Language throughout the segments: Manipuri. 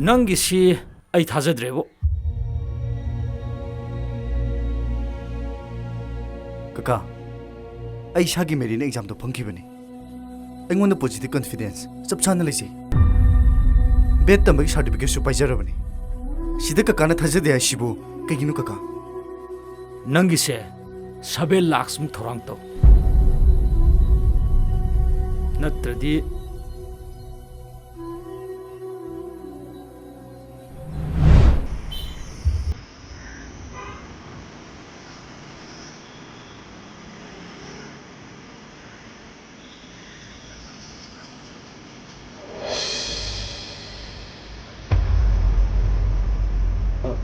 ꯅꯪꯒꯤꯁꯤ ꯑꯩ ꯊꯥꯖꯗ꯭ꯔꯦꯕꯣ ꯀꯀꯥ ꯑꯩ ꯏꯁꯥꯒꯤ ꯃꯦꯔꯤꯠ ꯑꯦꯛꯖꯥꯝꯗꯣ ꯐꯪꯈꯤꯕꯅꯤ ꯑꯩꯉꯣꯟꯗ ꯄꯣꯖꯤꯇꯤꯚ ꯀꯟꯐꯤꯗꯦꯟꯁ ꯆꯞ ꯆꯥꯅ ꯂꯩꯖꯩ ꯕꯦꯠ ꯇꯝꯕꯒꯤ ꯁꯥꯔꯇꯤꯐꯤꯀꯦꯠꯁꯨ ꯄꯥꯏꯖꯔꯕꯅꯤ ꯁꯤꯗ ꯀꯀꯥꯅ ꯊꯥꯖꯗꯦ ꯍꯥꯏꯁꯤꯕꯨ ꯀꯩꯒꯤꯅꯣ ꯀꯀꯥ ꯅꯪꯒꯤꯁꯦ 7 ꯂꯥꯈꯃꯨꯛ ꯊꯧꯔꯥꯡ ꯇꯧ ꯅꯠꯇ꯭ꯔꯗꯤ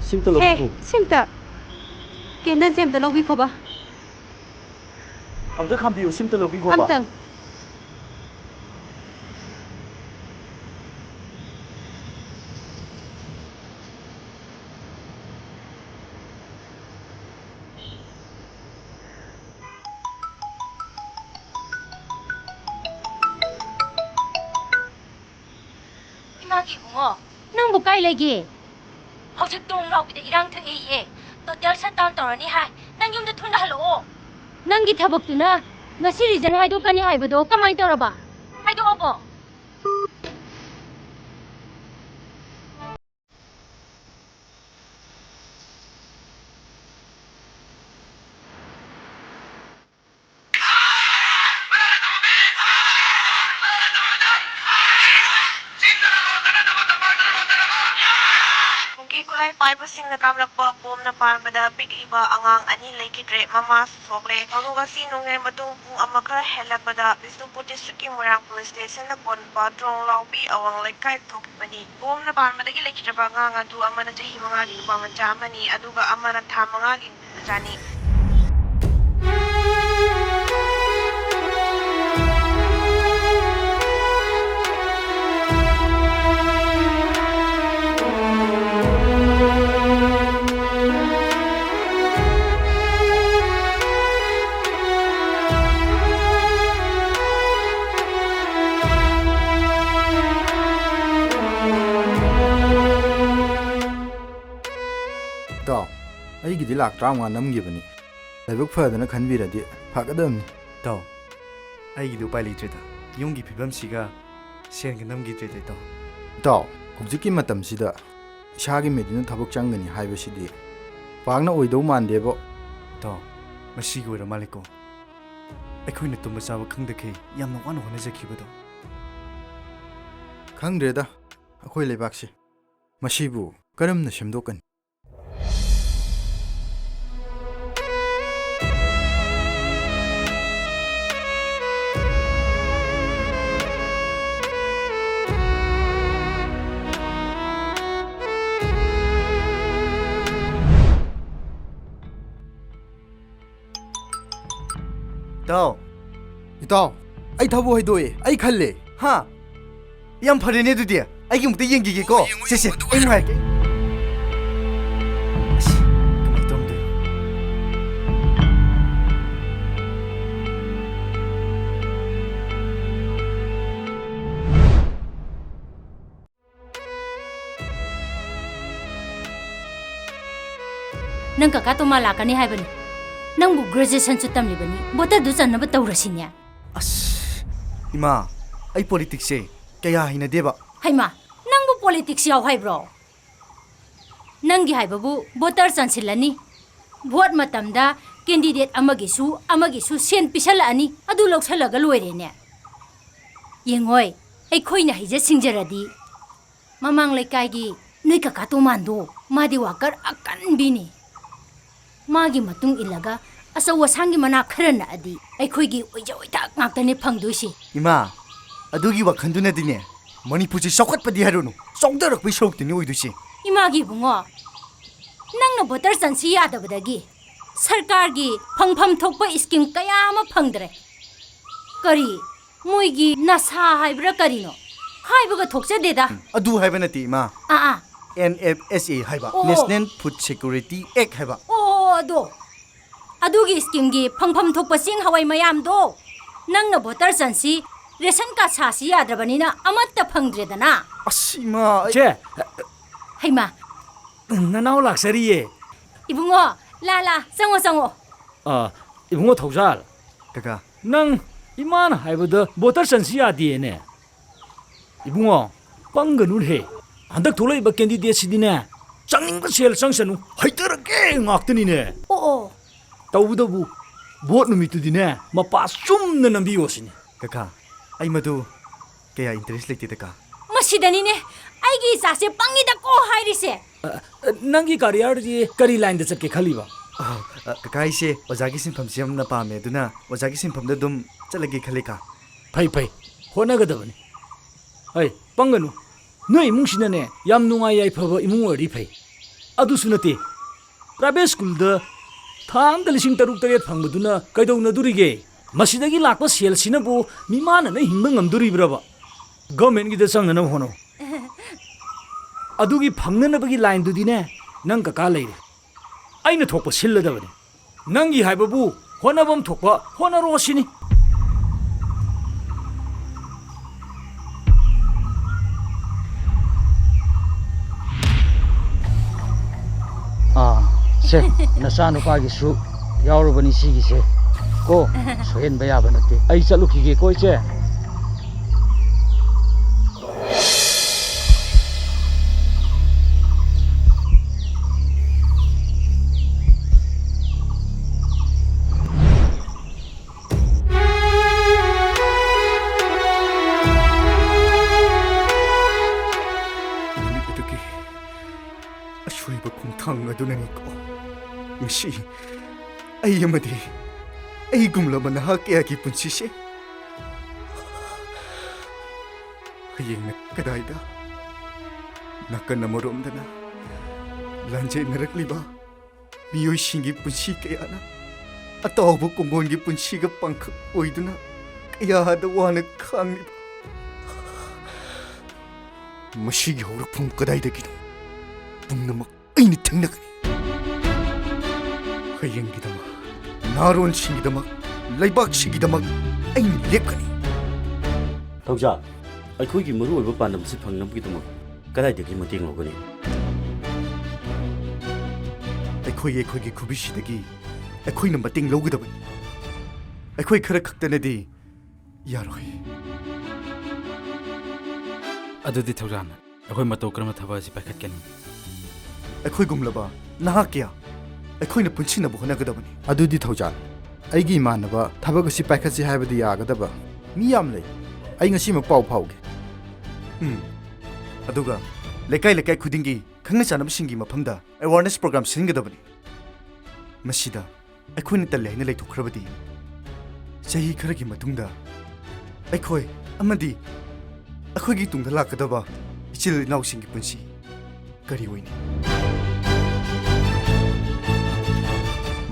ꯁꯤꯝꯇ ꯂꯧꯕꯤꯈꯣ. ꯁꯤꯝꯇ ꯀꯦꯟꯗꯜꯁꯦ ꯑꯝꯇ ꯂꯧꯕꯤꯈꯣꯕ. ꯑꯝꯇ ꯈꯥꯝꯕꯤꯌꯨ. ꯁꯤꯝꯇ ꯂꯧꯕꯤꯈꯣꯕ. ꯑꯝꯇꯪ. 이마기 붕어, 낭부 까일래기. 허직 동라우비데 이랑 특이예. 토텔 셧다운 떠러니 하이. 난 юм도 톤다 할로. 낭기 타복두나. 나 시리즈는 하이도까니 하이브도 까마이 떨어봐. 하이도 어버. ꯈꯨꯠꯂꯥꯏ ꯄꯥꯏꯕꯁꯤꯡꯅ ꯀꯥꯞꯂꯛꯄ ꯕꯣꯝꯅ ꯄꯥꯟꯕꯗ ꯄꯤꯛꯏꯕ ꯑꯉꯥꯡ ꯑꯅꯤ ꯂꯩꯈꯤꯗ꯭ꯔꯦ ꯃꯃꯥꯁꯨ ꯁꯣꯛꯂꯦ ꯑꯗꯨꯒ ꯁꯤ ꯅꯣꯡꯉꯥꯜ ꯃꯇꯨꯡ ꯄꯨꯡ ꯑꯃ ꯈꯔ ꯍꯦꯜꯂꯛꯄꯗ ꯕꯤꯁꯅꯨꯄꯨꯔ ꯗꯤꯁꯇ꯭ꯔꯤꯛꯀꯤ ꯃꯣꯏꯔꯥꯡ ꯄꯨꯂꯤꯁ ꯁ꯭ꯇꯦꯁꯟꯗ ꯄꯣꯟꯕ ꯗ꯭ꯔꯣꯡ ꯂꯥꯎꯕꯤ ꯑꯋꯥꯡ ꯂꯩꯀꯥꯏ ꯊꯣꯛꯈꯤꯕꯅꯤ ꯕꯣꯝꯅ ꯄꯥꯟꯕꯗꯒꯤ ꯂꯩꯈꯤꯗ꯭ꯔꯕ ꯑꯉꯥꯡ ꯑꯗꯨ ꯑꯃꯅ ꯆꯍꯤ 5ꯒꯤ ꯅꯨꯄꯥ ꯃꯆꯥ ꯑꯃꯅꯤ ꯑꯗꯨꯒ ꯑꯃꯅ ꯊꯥ 5ꯒꯤ ꯅꯨꯄꯤ ꯃꯆꯥꯅꯤ ꯇꯥꯎ ꯑꯩꯒꯤꯗꯤ ꯂꯥꯛ 35 ꯅꯝꯈꯤꯕꯅꯤ ꯂꯥꯏꯕꯛ ꯐꯗꯅ ꯈꯟꯕꯤꯔꯗꯤ ꯐꯒꯗꯕꯅꯤ ꯇꯥꯎ ꯑꯩꯒꯤꯗꯤ ꯎꯄꯥꯏ ꯂꯩꯇ꯭ꯔꯦꯗ ꯌꯨꯝꯒꯤ ꯐꯤꯕꯝꯁꯤꯒ ꯁꯦꯟꯒ ꯅꯝꯈꯤꯗ꯭ꯔꯦꯗ ꯇꯥꯎ ꯇꯥꯎ ꯍꯧꯖꯤꯛꯀꯤ ꯃꯇꯝꯁꯤꯗ ꯏꯁꯥꯒꯤ ꯃꯦꯔꯤꯠꯅ ꯊꯕꯛ ꯆꯪꯒꯅꯤ ꯍꯥꯏꯕꯁꯤꯗꯤ ꯄꯥꯛꯅ ꯑꯣꯏꯗꯧ ꯃꯥꯟꯗꯦꯕꯣ ꯇꯥꯎ ꯃꯁꯤꯒꯤ ꯑꯣꯏꯔ ꯃꯥꯜꯂꯦꯀꯣ ꯑꯩꯈꯣꯏꯅ ꯇꯨꯝꯕ ꯆꯥꯕ ꯈꯪꯗꯈꯩ ꯌꯥꯝꯅ ꯋꯥꯅ ꯍꯣꯠꯅꯖꯈꯤꯕꯗꯣ ꯈꯪꯗ꯭ꯔꯦꯗ ꯑꯩꯈꯣꯏ ꯂꯩꯕꯥꯛꯁꯦ ꯃꯁꯤꯕꯨ ꯀꯔꯝꯅ ꯁꯦꯝꯗꯣꯛꯀꯅꯤ ꯇꯥꯎ ꯏꯇꯥꯎ ꯑꯩ ꯊꯕꯛ ꯍꯩꯗꯣꯛꯑꯦ ꯑꯩ ꯈꯜꯂꯦ ꯍꯥ ꯌꯥꯝ ꯐꯔꯦꯅꯦ ꯑꯗꯨꯗꯤ ꯑꯩꯒꯤ ꯑꯃꯨꯛꯇ ꯌꯦꯡꯈꯤꯒꯦꯀꯣ ꯁꯦ ꯑꯩ ꯅꯨꯡꯉꯥꯏꯔꯒꯦ ꯑꯁ ꯀꯃꯥꯏꯅ ꯇꯧꯔꯝꯗꯣꯏꯅꯣ ꯅꯪ ꯀꯀꯥ ꯇꯣꯃꯥ ꯂꯥꯛꯀꯅꯤ ꯍꯥꯏꯕꯅꯤ ꯅꯪꯕꯨ ꯒ꯭ꯔꯦꯖꯨꯑꯦꯁꯟꯁꯨ ꯇꯝꯂꯤꯕꯅꯤ ꯕꯣꯇꯔꯗꯨ ꯆꯟꯅꯕ ꯇꯧꯔꯁꯤꯅꯦ ꯑꯁ ꯏꯃꯥ ꯑꯩ ꯄꯣꯂꯤꯇꯤꯛꯁꯁꯦ ꯀꯌꯥ ꯍꯩꯅꯗꯦꯕ ꯍꯩꯃꯥ ꯅꯪꯕꯨ ꯄꯣꯂꯤꯇꯤꯛꯁ ꯌꯥꯎ ꯍꯥꯏꯕ꯭ꯔꯣ ꯅꯪꯒꯤ ꯍꯥꯏꯕꯕꯨ ꯕꯣꯇꯔ ꯆꯟꯁꯤꯜꯂꯅꯤ ꯚꯣꯠ ꯃꯇꯝꯗ ꯀꯦꯟꯗꯤꯗꯦꯠ ꯑꯃꯒꯤꯁꯨ ꯁꯦꯟ ꯄꯤꯁꯜꯂꯛꯑꯅꯤ ꯑꯗꯨ ꯂꯧꯁꯜꯂꯒ ꯂꯣꯏꯔꯦꯅꯦ ꯌꯦꯡꯉꯣꯏ ꯑꯩꯈꯣꯏꯅ ꯍꯩꯖ ꯁꯤꯡꯖꯔꯗꯤ ꯃꯃꯥꯡ ꯂꯩꯀꯥꯏꯒꯤ ꯅꯣꯏ ꯀꯀꯥ ꯇꯣꯃꯥꯟꯗꯣ ꯃꯥꯗꯤ ꯋꯥꯀꯔ ꯑꯀꯟꯕꯤꯅꯤ ꯃꯥꯒꯤ ꯃꯇꯨꯡ ꯏꯜꯂꯒ ꯑꯆꯧ ꯑꯁꯥꯡꯒꯤ ꯃꯅꯥꯛ ꯈꯔ ꯅꯛꯑꯗꯤ ꯑꯩꯈꯣꯏꯒꯤ ꯑꯣꯏꯖ ꯑꯣꯏꯊꯥꯛ ꯉꯥꯛꯇꯅꯦ ꯐꯪꯗꯣꯏꯁꯤ ꯏꯃꯥ ꯑꯗꯨꯒꯤ ꯋꯥꯈꯟꯗꯨꯅꯗꯤꯅꯦ ꯃꯅꯤꯄꯨꯔꯁꯦ ꯆꯥꯎꯈꯠꯄꯗꯤ ꯍꯥꯏꯔꯨꯅꯨ ꯆꯥꯎꯊꯔꯛꯄꯒꯤ ꯁꯔꯨꯛꯇꯨꯅꯤ ꯑꯣꯏꯗꯣꯏꯁꯦ 이마기 붕어 ꯅꯪꯅ ꯚꯣꯇꯔ ꯆꯟꯁꯤ ꯌꯥꯗꯕꯗꯒꯤ ꯁꯔꯀꯥꯔꯒꯤ ꯐꯪꯐꯝ ꯊꯣꯛꯄ ꯏꯁꯀꯤꯝ ꯀꯌꯥ ꯑꯃ ꯐꯪꯗ꯭ꯔꯦ ꯀꯔꯤ ꯃꯣꯏꯒꯤ ꯅꯁꯥ ꯍꯥꯏꯕ꯭ꯔꯥ ꯀꯔꯤꯅꯣ ꯍꯥꯏꯕꯒ ꯊꯣꯛꯆꯗꯦꯗ ꯑꯗꯨ ꯍꯥꯏꯕ ꯅꯠꯇꯦ ꯏꯃꯥ ꯑꯥ NFSA ꯍꯥꯏꯕ ꯑꯣ. ꯅꯦꯁꯅꯦꯜ ꯐꯨꯗ ꯁꯦꯀ꯭ꯌꯨꯔꯤꯇꯤ ꯑꯦꯛ ꯍꯥꯏꯕ ꯑꯗꯣ ꯑꯗꯨꯒꯤ ꯏꯁꯀꯤꯝꯒꯤ ꯐꯪꯐꯝ ꯊꯣꯛꯄ ꯆꯦꯡ ꯍꯋꯥꯏ ꯃꯌꯥꯝꯗꯣ ꯅꯪꯅ ꯚꯣꯇꯔ ꯆꯟꯁꯤ ꯔꯦꯁꯟ ꯀꯥꯔꯗ ꯁꯥꯁꯤ ꯌꯥꯗ꯭ꯔꯕꯅꯤꯅ ꯑꯃꯠꯇ ꯐꯪꯗ꯭ꯔꯦꯗꯅ ꯑꯁ ꯏꯃꯥ ꯆꯦ ꯍꯩꯃꯥ ꯅꯅꯥꯎ ꯂꯥꯛꯆꯔꯤꯌꯦ 이붕어 라라 ꯆꯪꯉꯣ 이붕어 ꯊꯧꯖꯥꯜ ꯀꯀꯥ ꯅꯪ 이만 하이버드 보터 선시 야디에네 이붕어 빵거누해 한dak 돌아이바 캔디데이트시디네 짱닝거 셀 짱선우 하이터게 ngaktani네 오오 tawbudabu bot numitudine mapa sumna nambi osini ꯀꯀꯥ ꯑꯩ ꯃꯗꯨ ꯀꯌꯥ ꯏꯟꯇꯔꯦꯁ ꯂꯩꯇꯦ ꯀꯀꯥ ꯃꯁꯤꯗꯅꯤꯅꯦ ꯑꯩꯒꯤ ꯏꯆꯥꯁꯦ ꯄꯪꯉꯤꯗꯀꯣ ꯍꯥꯏꯔꯤꯁꯦ ꯅꯪꯒꯤ ꯀꯔꯤꯌꯔꯗꯤ ꯀꯔꯤ ꯂꯥꯏꯟꯗ ꯆꯠꯀꯦ ꯈꯜꯂꯤꯕ ꯀꯀꯥ ꯑꯩꯁꯦ ꯑꯣꯖꯥꯒꯤ ꯁꯤꯟꯐꯝꯁꯦ ꯌꯥꯝꯅ ꯄꯥꯝꯃꯦ ꯑꯗꯨꯅ ꯑꯣꯖꯥꯒꯤ ꯁꯤꯟꯐꯝꯗ ꯑꯗꯨꯝ ꯆꯠꯂꯒꯦ ꯈꯜꯂꯤ ꯀꯥ ꯐꯩ ꯐꯩ ꯍꯣꯠꯅꯒꯗꯕꯅꯤ ꯍꯩ ꯄꯪꯒꯅꯨ ꯅꯣꯏ ꯏꯃꯨꯡꯁꯤꯅꯅꯦ ꯌꯥꯝ ꯅꯨꯡꯉꯥꯏ ꯌꯥꯏꯐꯕ ꯏꯃꯨꯡ ꯑꯣꯏꯔꯗꯤ ꯐꯩ ꯑꯗꯨꯁꯨ ꯅꯠꯇꯦ ꯄ꯭ꯔꯥꯏꯚꯦꯠ ꯁ꯭ꯀꯨꯜꯗ ꯊꯥ ꯑꯃꯗ 6,000-7,000 ꯐꯪꯕꯗꯨꯅ ꯀꯩꯗꯧꯅꯗꯣꯔꯤꯒꯦ ꯃꯁꯤꯗꯒꯤ ꯂꯥꯛꯄ ꯁꯦꯜꯁꯤꯅꯕꯨ ꯃꯤꯃꯥꯟꯅꯅ ꯍꯤꯡꯕ ꯉꯝꯗꯣꯔꯤꯕ꯭ꯔꯕ ꯒꯚꯔꯟꯃꯦꯟꯠꯒꯤꯗ ꯆꯪꯅꯅꯕ ꯍꯣꯠꯅꯧ ꯑꯗꯨꯒꯤ ꯐꯪꯅꯅꯕꯒꯤ ꯂꯥꯏꯟꯗꯨꯗꯤꯅꯦ ꯅꯪ ꯀꯀꯥ ꯂꯩꯔꯦ ꯑꯩꯅ ꯊꯣꯛꯄ ꯁꯤꯜꯂꯗꯕꯅꯤ ꯅꯪꯒꯤ ꯍꯥꯏꯕꯕꯨ ꯍꯣꯠꯅꯐꯝ ꯊꯣꯛꯄ ꯍꯣꯠꯅꯔꯣ ꯁꯤꯅꯤ ꯁꯦ ꯅꯆꯥꯅꯨꯄꯥꯒꯤꯁꯨ ꯌꯥꯎꯔꯕꯅꯤ ꯁꯤꯒꯤꯁꯦ ꯀꯣ ꯁꯣꯏꯍꯟꯕ ꯌꯥꯕ ꯅꯠꯇꯦ ꯑꯩ ꯆꯠꯂꯨꯈꯤꯒꯦꯀꯣ ꯏꯆꯦ ꯅꯨꯃꯤꯠ ꯑꯗꯨꯒꯤ ꯑꯁꯣꯏꯕ ꯈꯣꯡꯊꯥꯡ ꯑꯗꯨꯅꯅꯤꯀꯣ ꯉꯁꯤ ꯑꯩ ꯑꯃꯗꯤ ꯑꯩꯒꯨꯝꯂꯕ ꯅꯍꯥ ꯀꯌꯥꯒꯤ ꯄꯨꯟꯁꯤꯁꯦ ꯍꯌꯦꯡꯅ ꯀꯗꯥꯏꯗ ꯅꯥꯀꯟ ꯑꯃꯔꯣꯝꯗꯅ ꯂꯥꯟꯖꯦꯟꯅꯔꯛꯂꯤꯕ ꯃꯤꯑꯣꯏꯁꯤꯡꯒꯤ ꯄꯨꯟꯁꯤ ꯀꯌꯥꯅ ꯑꯇꯥꯎꯕ ꯀꯣꯡꯒꯣꯟꯒꯤ ꯄꯨꯟꯁꯤꯒ ꯄꯥꯡꯈꯛ ꯑꯣꯏꯗꯨꯅ ꯀꯌꯥꯗ ꯋꯥꯅ ꯈꯥꯡꯂꯤꯕ ꯃꯁꯤꯒꯤ ꯍꯧꯔꯛꯐꯝ ꯀꯗꯥꯏꯗꯒꯤꯅꯣ ꯄꯨꯝꯅꯃꯛ ꯑꯩꯅ ꯊꯦꯡꯅꯒꯅꯤ ꯍꯌꯦꯡꯒꯤꯗꯃꯛ ꯅꯍꯥꯔꯣꯟꯁꯤꯡꯒꯤꯗꯃꯛ ꯂꯩꯕꯥꯛꯁꯤꯒꯤꯗꯃꯛ ꯑꯩꯅ ꯂꯦꯞꯀꯅꯤ ꯊꯧꯖꯥꯜ ꯑꯩꯈꯣꯏꯒꯤ ꯃꯔꯨꯑꯣꯏꯕ ꯄꯥꯟꯗꯝꯁꯤ ꯐꯪꯅꯕꯒꯤꯗꯃꯛ ꯀꯗꯥꯏꯗꯒꯤ ꯃꯇꯦꯡ ꯂꯧꯒꯅꯤ ꯑꯩꯈꯣꯏꯒꯤ ꯈꯨꯕꯤꯁꯤꯗꯒꯤ ꯑꯩꯈꯣꯏꯅ ꯃꯇꯦꯡ ꯂꯧꯒꯗꯕꯅꯤ ꯑꯩꯈꯣꯏ ꯈꯔ ꯈꯛꯇꯅꯗꯤ ꯌꯥꯔꯣꯏ ꯑꯗꯨꯗꯤ ꯊꯧꯖꯥꯜ ꯑꯩꯈꯣꯏ ꯃꯇꯧ ꯀꯔꯝꯕ ꯊꯕꯛ ꯑꯁꯤ ꯄꯥꯏꯈꯠꯀꯅꯤ ꯑꯩꯈꯣꯏꯒꯨꯝꯂꯕ ꯅꯍꯥ ꯀꯌꯥ ꯑꯩꯈꯣꯏꯅ ꯄꯨꯟꯁꯤꯟꯅꯕ ꯍꯣꯠꯅꯒꯗꯕꯅꯤ ꯑꯗꯨꯗꯤ ꯊꯧꯖꯥꯜ ꯑꯩꯒꯤ ꯏꯃꯥꯟꯅꯕ ꯊꯕꯛ ꯑꯁꯤ ꯄꯥꯏꯈꯠꯁꯤ ꯍꯥꯏꯕꯗꯤ ꯌꯥꯒꯗꯕ ꯃꯤ ꯌꯥꯝ ꯂꯩ ꯑꯩ ꯉꯁꯤꯃꯛ ꯄꯥꯎ ꯐꯥꯎꯒꯦ ꯑꯗꯨꯒ ꯂꯩꯀꯥꯏ ꯂꯩꯀꯥꯏ ꯈꯨꯗꯤꯡꯒꯤ ꯈꯪꯅ ꯆꯥꯟꯅꯕꯁꯤꯡꯒꯤ ꯃꯐꯝꯗ ꯑꯦꯋꯥꯔꯅꯦꯁ ꯄ꯭ꯔꯣꯒ꯭ꯔꯥꯝ ꯁꯤꯟꯒꯗꯕꯅꯤ ꯃꯁꯤꯗ ꯑꯩꯈꯣꯏꯅ ꯇꯜꯂꯦ ꯍꯥꯏꯅ ꯂꯩꯊꯣꯛꯈ꯭ꯔꯕꯗꯤ ꯆꯍꯤ ꯈꯔꯒꯤ ꯃꯇꯨꯡꯗ ꯑꯩꯈꯣꯏ ꯑꯃꯗꯤ ꯑꯩꯈꯣꯏꯒꯤ ꯇꯨꯡꯗ ꯂꯥꯛꯀꯗꯕ ꯏꯆꯤꯜ ꯏꯅꯥꯎꯁꯤꯡꯒꯤ ꯄꯨꯟꯁꯤ ꯀꯔꯤ ꯑꯣꯏꯅꯤ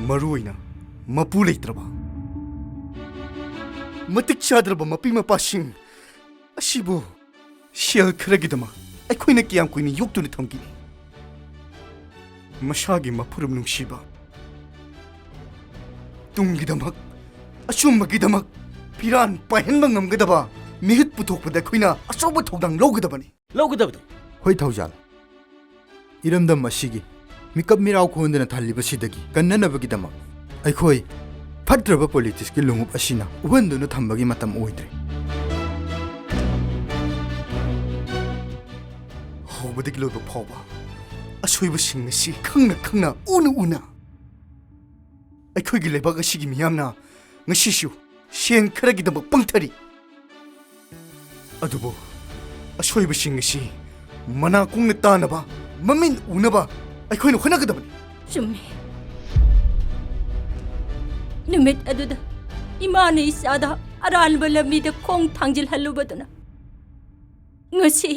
ꯃꯔꯨꯑꯣꯏꯅ ꯃꯄꯨ ꯂꯩꯇ꯭ꯔꯕ ꯃꯇꯤꯛ ꯆꯥꯗ꯭ꯔꯕ ꯃꯄꯤ ꯃꯄꯥꯁꯤꯡ ꯑꯁꯤꯕꯨ ꯁꯦꯜ ꯈꯔꯒꯤꯗꯃꯛ ꯑꯩꯈꯣꯏꯅ ꯀꯌꯥꯝ ꯀꯨꯏꯅ ꯌꯣꯛꯇꯨꯅ ꯊꯝꯈꯤꯅꯤ ꯃꯁꯥꯒꯤ ꯃꯄꯨꯔꯝ ꯅꯨꯡꯁꯤꯕ ꯇꯨꯡꯒꯤꯗꯃꯛ ꯑꯆꯨꯝꯕꯒꯤꯗꯃꯛ ꯐꯤꯔꯥꯟ ꯄꯥꯏꯍꯟꯕ ꯉꯝꯒꯗꯕ ꯃꯤꯍꯨꯠ ꯄꯨꯊꯣꯛꯄꯗ ꯑꯩꯈꯣꯏꯅ ꯑꯆꯧꯕ ꯊꯧꯗꯥꯡ ꯂꯧꯒꯗꯕꯅꯤ ꯂꯧꯒꯗꯕꯗꯣ ꯍꯣꯏ ꯊꯧꯖꯥꯜ ꯏꯔꯝꯗꯝ ꯑꯁꯤꯒꯤ ꯃꯤꯀꯞ ꯃꯤꯔꯥꯎ ꯈꯣꯟꯗꯅ ꯊꯜꯂꯤꯕꯁꯤꯗꯒꯤ ꯀꯟꯅꯅꯕꯒꯤꯗꯃꯛ ꯑꯩꯈꯣꯏ ꯐꯠꯇ꯭ꯔꯕ ꯄꯣꯂꯤꯇꯤꯛꯁꯀꯤ ꯂꯣꯡꯎꯞ ꯑꯁꯤꯅ ꯎꯍꯟꯗꯨꯅ ꯊꯝꯕꯒꯤ ꯃꯇꯝ ꯑꯣꯏꯗ꯭ꯔꯦ ꯍꯧꯕꯗꯒꯤ ꯂꯣꯏꯕ ꯐꯥꯎꯕ ꯑꯁꯣꯏꯕꯁꯤꯡ ꯑꯁꯤ ꯈꯪꯅ ꯈꯪꯅ ꯎꯅ ꯎꯅ ꯑꯩꯈꯣꯏꯒꯤ ꯂꯩꯕꯥꯛ ꯑꯁꯤꯒꯤ ꯃꯤꯌꯥꯝꯅ ꯉꯁꯤꯁꯨ ꯁꯦꯟ ꯈꯔꯒꯤꯗꯃꯛ ꯄꯪꯊꯔꯤ ꯑꯗꯨꯕꯨ ꯑꯁꯣꯏꯕꯁꯤꯡ ꯑꯁꯤ ꯃꯅꯥ ꯀꯨꯡꯅ ꯇꯥꯅꯕ ꯃꯃꯤꯟ ꯎꯅꯕ ꯑꯩꯈꯣꯏꯅ ꯍꯣꯠꯅꯒꯗꯕꯅꯤ ꯆꯨꯝꯃꯤ ꯅꯨꯃꯤꯠ ꯑꯗꯨꯗ ꯏꯃꯥꯅ ꯏꯆꯥꯗ ꯑꯔꯥꯟꯕ ꯂꯝꯕꯤꯗ ꯈꯣꯡ ꯊꯥꯡꯖꯤꯜꯍꯜꯂꯨꯕꯗꯨꯅ ꯉꯁꯤ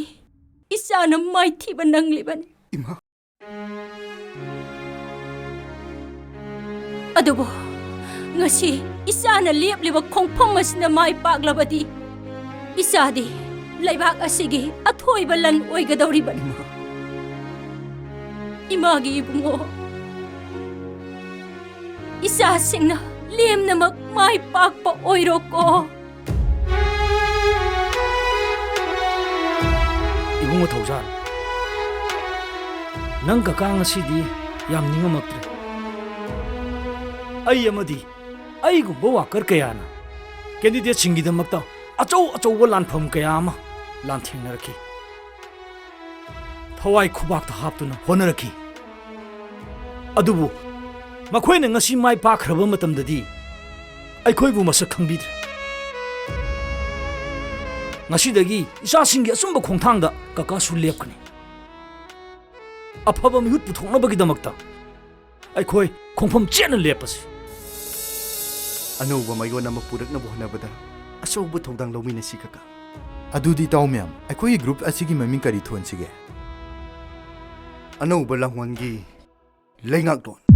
ꯏꯆꯥꯅ ꯃꯥꯏꯊꯤꯕ ꯅꯪꯂꯤꯕꯅꯤ ꯏꯃꯥ ꯑꯗꯨꯕꯨ ꯉꯁꯤ ꯏꯆꯥꯅ ꯂꯦꯞꯂꯤꯕ ꯈꯣꯡꯐꯝ ꯑꯁꯤꯅ ꯃꯥꯏ ꯄꯥꯛꯂꯕꯗꯤ ꯏꯆꯥꯗꯤ ꯂꯩꯕꯥꯛ ꯑꯁꯤꯒꯤ ꯑꯊꯣꯏꯕ ꯂꯟ ꯑꯣꯏꯒꯗꯧꯔꯤꯕꯅꯤ ꯏꯃꯥꯒꯤ ꯏꯕꯨꯡꯉꯣ ꯏꯆꯥꯁꯤꯡꯅ ꯂꯦꯝꯅꯃꯛ ꯃꯥꯏ ꯄꯥꯛꯄ ꯑꯣꯏꯔꯣꯀꯣ 이봉호 ꯏꯕꯨꯡꯉꯣ ꯊꯧꯖꯥꯜ ꯅꯪ ꯀꯀꯥ ꯉꯁꯤꯗꯤ ꯌꯥꯝ ꯅꯤꯡꯉꯝꯃꯛꯇ꯭ꯔꯦ ꯑꯩ ꯑꯃꯗꯤ ꯑꯩꯒꯨꯝꯕ ꯋꯥꯀꯔ ꯀꯌꯥꯅ ꯀꯦꯟꯗꯤꯗꯦꯠꯁꯤꯡꯒꯤꯗꯃꯛꯇ ꯑꯆꯧꯕ ꯂꯥꯟꯐꯝ ꯀꯌꯥ ꯑꯃ ꯂꯥꯟꯊꯦꯡꯅꯔꯛꯈꯤ ꯊꯋꯥꯏ ꯈꯨꯕꯥꯛꯇ ꯍꯥꯞꯇꯨꯅ ꯍꯣꯠꯅꯔꯛꯈꯤ ꯑꯗꯨꯕꯨ ꯃꯈꯣꯏꯅ ꯉꯁꯤ ꯃꯥꯏ ꯄꯥꯛꯈ꯭ꯔꯕ ꯃꯇꯝꯗꯗꯤ ꯑꯩꯈꯣꯏꯕꯨ ꯃꯁꯛ ꯈꯪꯕꯤꯗ꯭ꯔꯦ ꯉꯁꯤꯗꯒꯤ ꯏꯆꯥꯁꯤꯡꯒꯤ ꯑꯆꯨꯝꯕ ꯈꯣꯡꯊꯥꯡꯗ ꯀꯀꯥꯁꯨ ꯂꯦꯞꯀꯅꯤ ꯑꯐꯕ ꯃꯤꯍꯨꯠ ꯄꯨꯊꯣꯛꯅꯕꯒꯤꯗꯃꯛꯇ ꯑꯩꯈꯣꯏ ꯈꯣꯡꯐꯝ ꯆꯦꯠꯅ ꯂꯦꯞꯄꯁꯤ ꯑꯅꯧꯕ ꯃꯌꯣꯟ ꯑꯃ ꯄꯨꯔꯛꯅꯕ ꯍꯣꯠꯅꯕꯗ ꯑꯆꯧꯕ ꯊꯧꯗꯥꯡ ꯂꯧꯃꯤꯟꯅꯁꯤ ꯀꯀꯥ ꯑꯗꯨꯗꯤ ꯏꯇꯥꯎ ꯃꯌꯥꯝ ꯑꯩꯈꯣꯏꯒꯤ ꯒ꯭ꯔꯨꯞ ꯑꯁꯤꯒꯤ ꯃꯃꯤꯡ ꯀꯔꯤ ꯊꯣꯟꯁꯤꯒꯦ ꯑꯅꯧꯕ ꯂꯥꯡꯋꯥꯟꯒꯤ ꯂꯩꯉꯥꯛꯂꯣꯟ